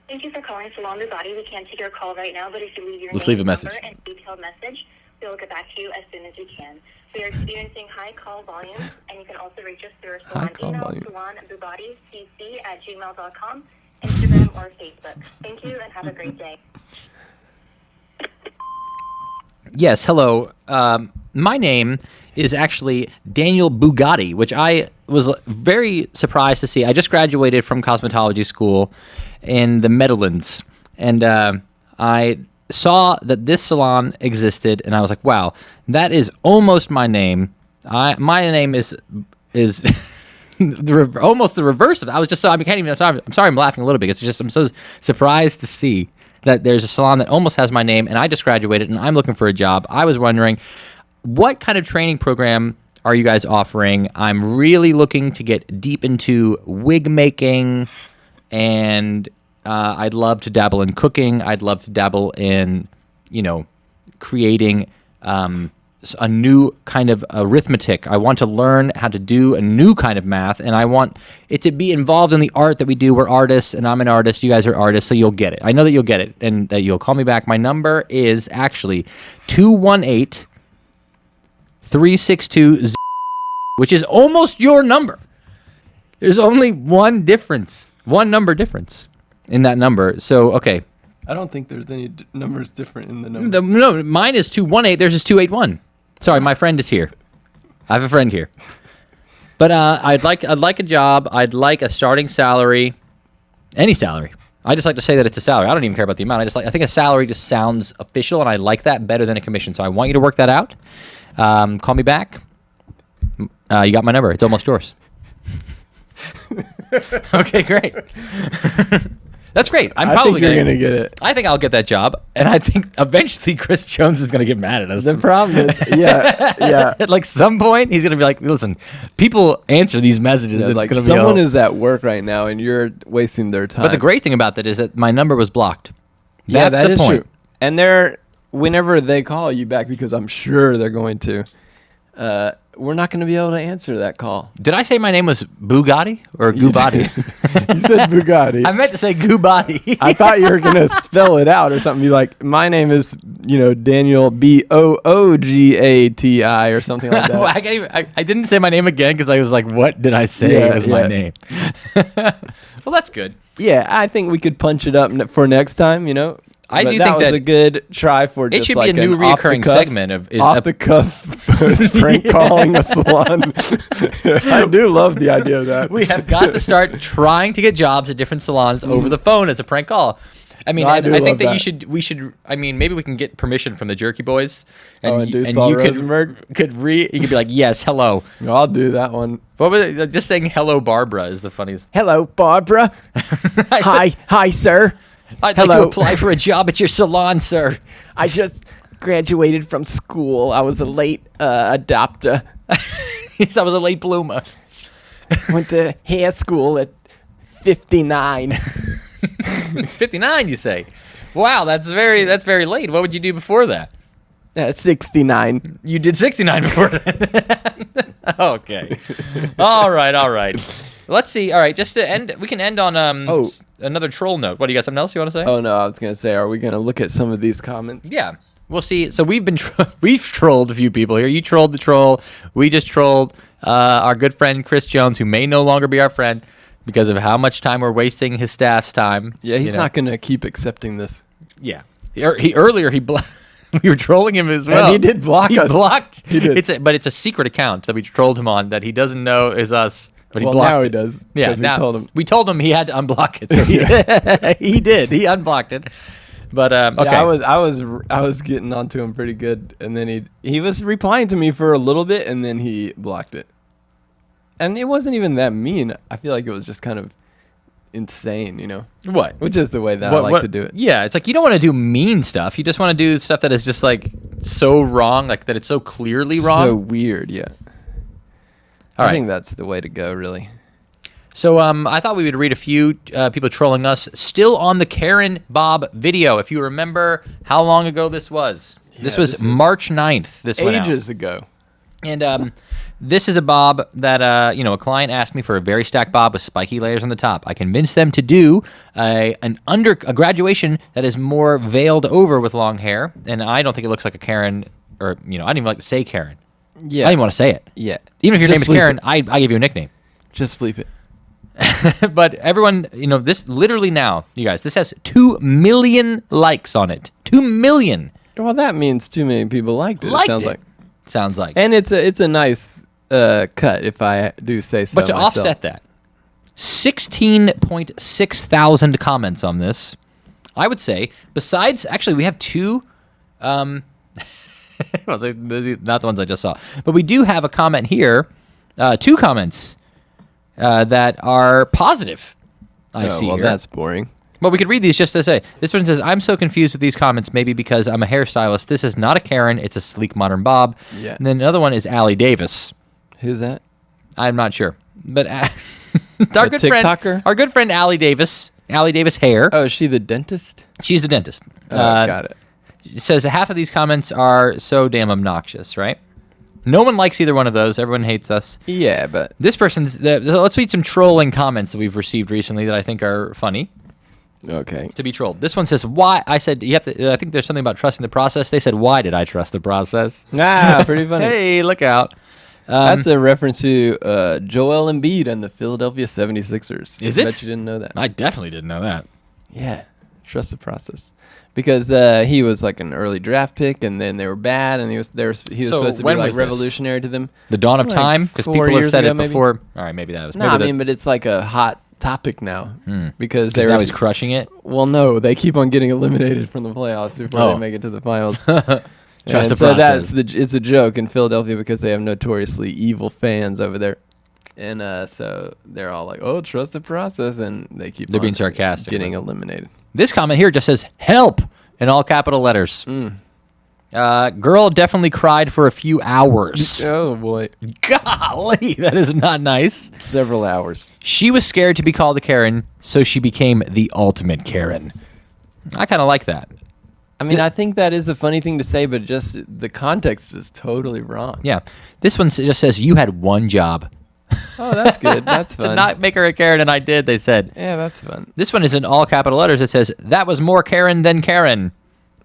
[SPEAKER 4] Thank you for calling Salon Bugatti. We can't take your call right now, but if you leave your
[SPEAKER 1] Let's
[SPEAKER 4] name,
[SPEAKER 1] leave a message.
[SPEAKER 4] number, and detailed message, we'll get back to you as soon as we can. We are experiencing high call volumes, and you can also reach us through our
[SPEAKER 2] High
[SPEAKER 4] salon
[SPEAKER 2] call
[SPEAKER 4] email,
[SPEAKER 2] volume.
[SPEAKER 4] salonbugatticc@gmail.com, Instagram, or Facebook. Thank you, and have a great day.
[SPEAKER 1] Yes, hello. My name is actually Daniel Bugatti, which I was very surprised to see. I just graduated from cosmetology school in the Netherlands, and I saw that this salon existed, and I was like, "Wow, that is almost my name." My name is almost the reverse of it. I was just so I can't even. I'm sorry, I'm laughing a little bit. It's just I'm so surprised to see that there's a salon that almost has my name, and I just graduated, and I'm looking for a job. I was wondering, what kind of training program are you guys offering? I'm really looking to get deep into wig making, and I'd love to dabble in cooking. I'd love to dabble in, creating a new kind of arithmetic. I want to learn how to do a new kind of math, and I want it to be involved in the art that we do. We're artists, and I'm an artist. You guys are artists, so you'll get it. I know that you'll get it, and that you'll call me back. My number is actually 218-362, which is almost your number. There's only one number difference in that number. So, okay.
[SPEAKER 2] I don't think there's any numbers different in the number.
[SPEAKER 1] No, mine is 218. Theirs is 281. Sorry, my friend is here. I have a friend here. But I'd like a job. I'd like a starting salary, any salary. I just like to say that it's a salary. I don't even care about the amount. I think a salary just sounds official, and I like that better than a commission. So I want you to work that out. Call me back. You got my number. It's almost yours. Okay, great. That's great.
[SPEAKER 2] I think you're gonna get it.
[SPEAKER 1] I think I'll get that job, and I think eventually Chris Jones is gonna get mad at us.
[SPEAKER 2] The problem is, yeah.
[SPEAKER 1] At like some point, he's gonna be like, "Listen, people answer these messages.
[SPEAKER 2] Yeah,
[SPEAKER 1] It's
[SPEAKER 2] like
[SPEAKER 1] gonna be
[SPEAKER 2] someone
[SPEAKER 1] all-"
[SPEAKER 2] is at work right now, and you're wasting their time.
[SPEAKER 1] But the great thing about that is that my number was blocked.
[SPEAKER 2] yeah,
[SPEAKER 1] That's
[SPEAKER 2] that
[SPEAKER 1] the
[SPEAKER 2] is
[SPEAKER 1] point.
[SPEAKER 2] true. And whenever they call you back, because I'm sure they're going to, we're not going to be able to answer that call.
[SPEAKER 1] Did I say my name was Bugatti or Gubati?
[SPEAKER 2] You said Bugatti.
[SPEAKER 1] I meant to say Gubati.
[SPEAKER 2] I thought you were gonna spell it out or something. Be like, my name is, Daniel Boogati or something like that.
[SPEAKER 1] Well, I didn't say my name again because I was like, what did I say
[SPEAKER 2] Yeah,
[SPEAKER 1] was my
[SPEAKER 2] yeah.
[SPEAKER 1] name? Well, that's good.
[SPEAKER 2] Yeah, I think we could punch it up for next time.
[SPEAKER 1] I
[SPEAKER 2] But
[SPEAKER 1] do
[SPEAKER 2] that
[SPEAKER 1] think
[SPEAKER 2] was
[SPEAKER 1] that
[SPEAKER 2] a good try for
[SPEAKER 1] it
[SPEAKER 2] just
[SPEAKER 1] should
[SPEAKER 2] like
[SPEAKER 1] be a new
[SPEAKER 2] an off the
[SPEAKER 1] reoccurring
[SPEAKER 2] cuff-
[SPEAKER 1] segment of
[SPEAKER 2] off the cuff prank calling a salon. I do love the idea of that.
[SPEAKER 1] We have got to start trying to get jobs at different salons over the phone as a prank call. I mean,
[SPEAKER 2] No, I
[SPEAKER 1] and
[SPEAKER 2] do
[SPEAKER 1] I think
[SPEAKER 2] love
[SPEAKER 1] that
[SPEAKER 2] that.
[SPEAKER 1] we should. I mean, maybe we can get permission from the Jerky Boys,
[SPEAKER 2] and do
[SPEAKER 1] and
[SPEAKER 2] Saul
[SPEAKER 1] you
[SPEAKER 2] Rosenberg.
[SPEAKER 1] you could be like, yes, hello.
[SPEAKER 2] I'll do that one.
[SPEAKER 1] What was it? Just saying hello, Barbara is the funniest.
[SPEAKER 2] Hello, Barbara. Hi, sir.
[SPEAKER 1] I'd like to
[SPEAKER 2] Hello.
[SPEAKER 1] apply for a job at your salon, sir.
[SPEAKER 2] I just graduated from school. I was a late adopter.
[SPEAKER 1] Yes, I was a late bloomer.
[SPEAKER 2] Went to hair school at 59.
[SPEAKER 1] 59, you say? Wow, that's very late. What would you do before that?
[SPEAKER 2] 69.
[SPEAKER 1] You did 69 before that. Okay. All right. Let's see. All right, just to end, we can end on another troll note. What, do you got something else you want to say?
[SPEAKER 2] Oh, no, I was going to say, are we going to look at some of these comments?
[SPEAKER 1] Yeah. We'll see. So we've trolled a few people here. You trolled the troll. We just trolled our good friend Chris Jones, who may no longer be our friend because of how much time we're wasting his staff's time.
[SPEAKER 2] Yeah, he's not going to keep accepting this.
[SPEAKER 1] Yeah. Earlier we were trolling him as well.
[SPEAKER 2] And he did block us.
[SPEAKER 1] Blocked.
[SPEAKER 2] He did.
[SPEAKER 1] But it's a secret account that we trolled him on that he doesn't know is us. But he blocked
[SPEAKER 2] now he
[SPEAKER 1] it.
[SPEAKER 2] does.
[SPEAKER 1] Yeah,
[SPEAKER 2] 'cause
[SPEAKER 1] now,
[SPEAKER 2] we told him.
[SPEAKER 1] We told him he had to unblock it. So he did. He unblocked it. But okay.
[SPEAKER 2] Yeah, I was getting onto him pretty good, and then he was replying to me for a little bit, and then he blocked it. And it wasn't even that mean. I feel like it was just kind of insane,
[SPEAKER 1] What?
[SPEAKER 2] which is the way that I like to do it.
[SPEAKER 1] Yeah, it's like you don't want to do mean stuff. You just want to do stuff that is just like so wrong, like that it's so clearly wrong.
[SPEAKER 2] So weird, yeah.
[SPEAKER 1] All
[SPEAKER 2] I
[SPEAKER 1] right.
[SPEAKER 2] think that's the way to go, really.
[SPEAKER 1] So I thought we would read a few people trolling us. Still on the Karen Bob video. If you remember how long ago this was. This was
[SPEAKER 2] this is
[SPEAKER 1] March 9th. This went out.
[SPEAKER 2] Ages ago.
[SPEAKER 1] And this is a bob that, a client asked me for a very stacked bob with spiky layers on the top. I convinced them to do a graduation that is more veiled over with long hair. And I don't think it looks like a Karen, or, I don't even like to say Karen.
[SPEAKER 2] Yeah.
[SPEAKER 1] I don't even want to say it.
[SPEAKER 2] Yeah.
[SPEAKER 1] Even if your
[SPEAKER 2] Just
[SPEAKER 1] name is
[SPEAKER 2] bleep
[SPEAKER 1] Karen,
[SPEAKER 2] it.
[SPEAKER 1] I give you a nickname.
[SPEAKER 2] Just bleep it.
[SPEAKER 1] But everyone, this literally now, you guys, this has 2 million likes on it. 2 million.
[SPEAKER 2] Well, that means too many people liked it.
[SPEAKER 1] Liked
[SPEAKER 2] it sounds
[SPEAKER 1] it.
[SPEAKER 2] like.
[SPEAKER 1] Sounds like.
[SPEAKER 2] And it's a nice cut, if I do say so.
[SPEAKER 1] But to
[SPEAKER 2] myself.
[SPEAKER 1] offset that, 16.6 thousand comments on this. I would say, besides, actually, we have 2. Well, they're not the ones I just saw. But we do have a comment here, 2 comments that are positive. I see
[SPEAKER 2] well,
[SPEAKER 1] here.
[SPEAKER 2] that's boring.
[SPEAKER 1] Well, we could read these just to say. This one says, I'm so confused with these comments, maybe because I'm a hairstylist. This is not a Karen. It's a sleek modern bob.
[SPEAKER 2] Yeah.
[SPEAKER 1] And then another one is Allie Davis.
[SPEAKER 2] Who's that?
[SPEAKER 1] I'm not sure. But our
[SPEAKER 2] A
[SPEAKER 1] good
[SPEAKER 2] TikToker?
[SPEAKER 1] friend, our good friend Allie Davis Hair.
[SPEAKER 2] Oh, is she the dentist?
[SPEAKER 1] She's the dentist.
[SPEAKER 2] Got it.
[SPEAKER 1] It says half of these comments are so damn obnoxious, right? No one likes either one of those. Everyone hates us.
[SPEAKER 2] Yeah, but
[SPEAKER 1] This person's... let's read some trolling comments that we've received recently that I think are funny.
[SPEAKER 2] okay.
[SPEAKER 1] To be trolled. This one says, why? I said, you have to, I think there's something about trusting the process. They said, why did I trust the process?
[SPEAKER 2] Pretty funny.
[SPEAKER 1] Hey, look out.
[SPEAKER 2] That's a reference to Joel Embiid and the Philadelphia 76ers.
[SPEAKER 1] Is
[SPEAKER 2] I
[SPEAKER 1] it?
[SPEAKER 2] bet you didn't know that.
[SPEAKER 1] I definitely didn't know that.
[SPEAKER 2] Yeah. Trust the process. Because he was like an early draft pick, and then they were bad, and he was
[SPEAKER 1] So
[SPEAKER 2] supposed to be
[SPEAKER 1] when
[SPEAKER 2] like
[SPEAKER 1] was this?
[SPEAKER 2] revolutionary to them.
[SPEAKER 1] The dawn of
[SPEAKER 2] Like
[SPEAKER 1] time? Because
[SPEAKER 2] 4
[SPEAKER 1] people have
[SPEAKER 2] years
[SPEAKER 1] said
[SPEAKER 2] ago,
[SPEAKER 1] it
[SPEAKER 2] maybe?
[SPEAKER 1] before. All right, maybe that was...
[SPEAKER 2] No, I mean, but it's like a hot topic now because
[SPEAKER 1] Because now
[SPEAKER 2] they're
[SPEAKER 1] he's crushing it.
[SPEAKER 2] well, no, they keep on getting eliminated from the playoffs before
[SPEAKER 1] Oh.
[SPEAKER 2] they make it to the finals.
[SPEAKER 1] Trust
[SPEAKER 2] And
[SPEAKER 1] the
[SPEAKER 2] so
[SPEAKER 1] process.
[SPEAKER 2] it's a joke in Philadelphia because they have notoriously evil fans over there. And so they're all like, "Oh, trust the process," and they keep
[SPEAKER 1] They're
[SPEAKER 2] on
[SPEAKER 1] being sarcastic
[SPEAKER 2] getting
[SPEAKER 1] with it.
[SPEAKER 2] eliminated.
[SPEAKER 1] This comment here just says "help" in all capital letters. Girl definitely cried for a few hours.
[SPEAKER 2] Oh boy,
[SPEAKER 1] Golly, that is not nice.
[SPEAKER 2] several hours.
[SPEAKER 1] She was scared to be called a Karen, so she became the ultimate Karen. I kind of like that.
[SPEAKER 2] I mean, I think that is a funny thing to say, but just the context is totally wrong.
[SPEAKER 1] Yeah. This one just says, you had one job.
[SPEAKER 2] Oh, that's good. That's
[SPEAKER 1] To
[SPEAKER 2] fun.
[SPEAKER 1] not make her a Karen, and I did, they said.
[SPEAKER 2] Yeah, that's fun.
[SPEAKER 1] This one is in all capital letters. It says, that was more Karen than Karen.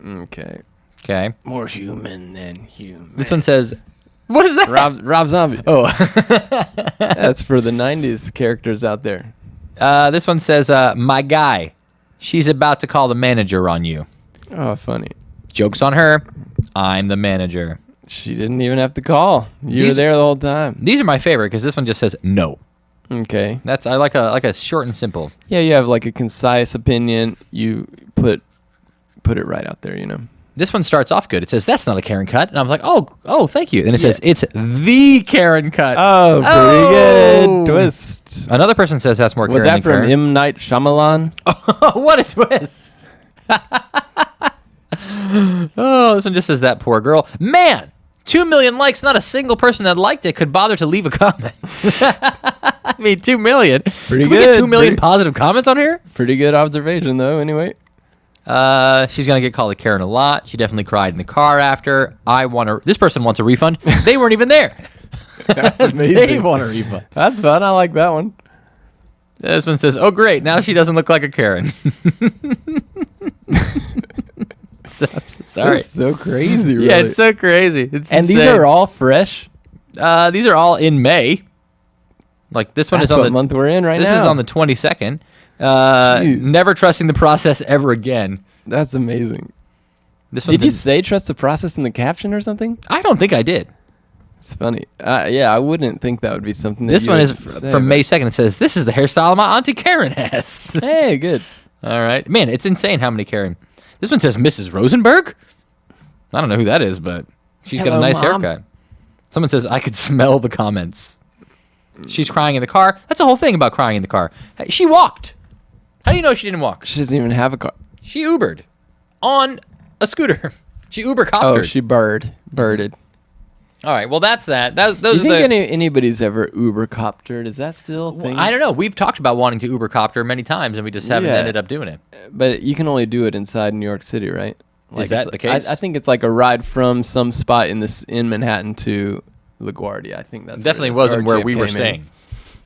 [SPEAKER 2] Okay.
[SPEAKER 1] Okay.
[SPEAKER 2] More human than human.
[SPEAKER 1] This one says, what is that?
[SPEAKER 2] Rob Zombie.
[SPEAKER 1] Oh.
[SPEAKER 2] That's for the 90s characters out there.
[SPEAKER 1] This one says, my guy, she's about to call the manager on you.
[SPEAKER 2] Oh, funny.
[SPEAKER 1] Joke's on her. I'm the manager.
[SPEAKER 2] She didn't even have to call. You were
[SPEAKER 1] These-
[SPEAKER 2] there the whole time.
[SPEAKER 1] These are my favorite because this one just says no.
[SPEAKER 2] Okay.
[SPEAKER 1] I like a short and simple.
[SPEAKER 2] Yeah, you have like a concise opinion. You put it right out there, you know.
[SPEAKER 1] This one starts off good. It says, that's not a Karen cut. And I was like, oh, thank you. And it says, it's the Karen cut.
[SPEAKER 2] Oh, pretty good twist.
[SPEAKER 1] Another person says that's more
[SPEAKER 2] Was
[SPEAKER 1] Karen
[SPEAKER 2] that
[SPEAKER 1] than
[SPEAKER 2] from
[SPEAKER 1] Karen.
[SPEAKER 2] M. Night Shyamalan?
[SPEAKER 1] What a twist. Oh, this one just says that poor girl. Man, 2 million likes. Not a single person that liked it could bother to leave a comment. I mean, 2 million.
[SPEAKER 2] Pretty
[SPEAKER 1] Can we get
[SPEAKER 2] good.
[SPEAKER 1] 2 million
[SPEAKER 2] Pretty-
[SPEAKER 1] positive comments on here?
[SPEAKER 2] Pretty good observation, though, anyway.
[SPEAKER 1] She's gonna get called a Karen a lot. She definitely cried in the car after. This person wants a refund. They weren't even there.
[SPEAKER 2] That's
[SPEAKER 1] They
[SPEAKER 2] amazing.
[SPEAKER 1] want a refund.
[SPEAKER 2] That's fun. I like that one.
[SPEAKER 1] This one says, oh, great. Now she doesn't look like a Karen. Sorry.
[SPEAKER 2] That's so crazy, really.
[SPEAKER 1] Yeah, it's so crazy. It's
[SPEAKER 2] and these
[SPEAKER 1] insane.
[SPEAKER 2] are all fresh.
[SPEAKER 1] These are all in May. Like this one
[SPEAKER 2] That's
[SPEAKER 1] is on
[SPEAKER 2] what
[SPEAKER 1] the
[SPEAKER 2] month we're in right
[SPEAKER 1] This
[SPEAKER 2] now.
[SPEAKER 1] is on the 22nd.
[SPEAKER 2] Jeez.
[SPEAKER 1] Never trusting the process ever again.
[SPEAKER 2] That's amazing.
[SPEAKER 1] This
[SPEAKER 2] Did
[SPEAKER 1] one
[SPEAKER 2] you say trust the process in the caption or something?
[SPEAKER 1] I don't think I did.
[SPEAKER 2] It's funny. Yeah, I wouldn't think that would be something. That
[SPEAKER 1] This
[SPEAKER 2] you
[SPEAKER 1] one
[SPEAKER 2] would
[SPEAKER 1] is
[SPEAKER 2] say,
[SPEAKER 1] from
[SPEAKER 2] but-
[SPEAKER 1] May 2nd. It says, this is the hairstyle my Auntie Karen has.
[SPEAKER 2] Hey, good.
[SPEAKER 1] All right. Man, it's insane how many Karen. This one says Mrs. Rosenberg. I don't know who that is, but she's got a
[SPEAKER 2] Hello,
[SPEAKER 1] nice
[SPEAKER 2] Mom.
[SPEAKER 1] haircut. Someone says, I could smell the comments. She's crying in the car. That's the whole thing about crying in the car. Hey, she walked. How do you know she didn't walk?
[SPEAKER 2] She doesn't even have a car.
[SPEAKER 1] She Ubered on a scooter. She Uber coptered.
[SPEAKER 2] Oh, she birded.
[SPEAKER 1] All right. Well, that's that.
[SPEAKER 2] Do
[SPEAKER 1] Those
[SPEAKER 2] you
[SPEAKER 1] are
[SPEAKER 2] think
[SPEAKER 1] the.
[SPEAKER 2] anybody's ever Uber coptered? Is that still a thing?
[SPEAKER 1] I don't know. We've talked about wanting to Uber copter many times, and we just haven't
[SPEAKER 2] Yeah.
[SPEAKER 1] ended up doing it.
[SPEAKER 2] But you can only do it inside New York City, right?
[SPEAKER 1] That
[SPEAKER 2] it's-
[SPEAKER 1] the case?
[SPEAKER 2] I think it's like a ride from some spot in Manhattan to LaGuardia. I think that's
[SPEAKER 1] Definitely
[SPEAKER 2] what it is.
[SPEAKER 1] wasn't
[SPEAKER 2] Or
[SPEAKER 1] where we were
[SPEAKER 2] JFK maybe.
[SPEAKER 1] staying.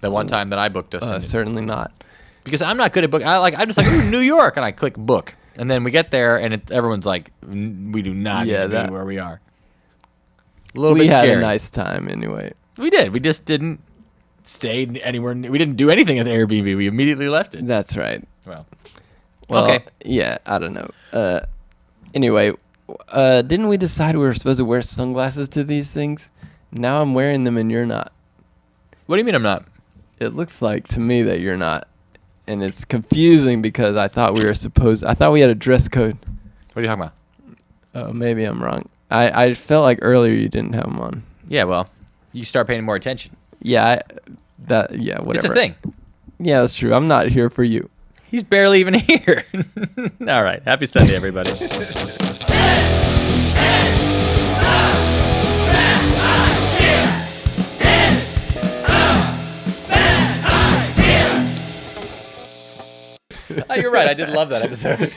[SPEAKER 1] The one time that I booked us. in it.
[SPEAKER 2] Certainly not.
[SPEAKER 1] Because I'm not good at book. I'm just like, ooh, New York, and I click book, and then we get there, and everyone's like, we do not
[SPEAKER 2] Yeah,
[SPEAKER 1] need to
[SPEAKER 2] that-
[SPEAKER 1] be where we are. A little
[SPEAKER 2] We
[SPEAKER 1] bit
[SPEAKER 2] had
[SPEAKER 1] scary.
[SPEAKER 2] a nice time anyway.
[SPEAKER 1] We did. We just didn't stay anywhere. We didn't do anything at the Airbnb. We immediately left it.
[SPEAKER 2] That's right.
[SPEAKER 1] Well,
[SPEAKER 2] Well,
[SPEAKER 1] okay.
[SPEAKER 2] Yeah, I don't know. Anyway, didn't we decide we were supposed to wear sunglasses to these things? Now I'm wearing them and you're not.
[SPEAKER 1] What do you mean I'm not?
[SPEAKER 2] It looks like to me that you're not. And it's confusing because I thought we had a dress code.
[SPEAKER 1] What are you talking about?
[SPEAKER 2] Oh, maybe I'm wrong. I felt like earlier you didn't have them on.
[SPEAKER 1] Yeah, well, you start paying more attention.
[SPEAKER 2] Yeah, whatever.
[SPEAKER 1] It's a thing.
[SPEAKER 2] Yeah, that's true. I'm not here for you.
[SPEAKER 1] He's barely even here. All right. Happy Sunday, everybody. Oh, you're right. I did love that episode.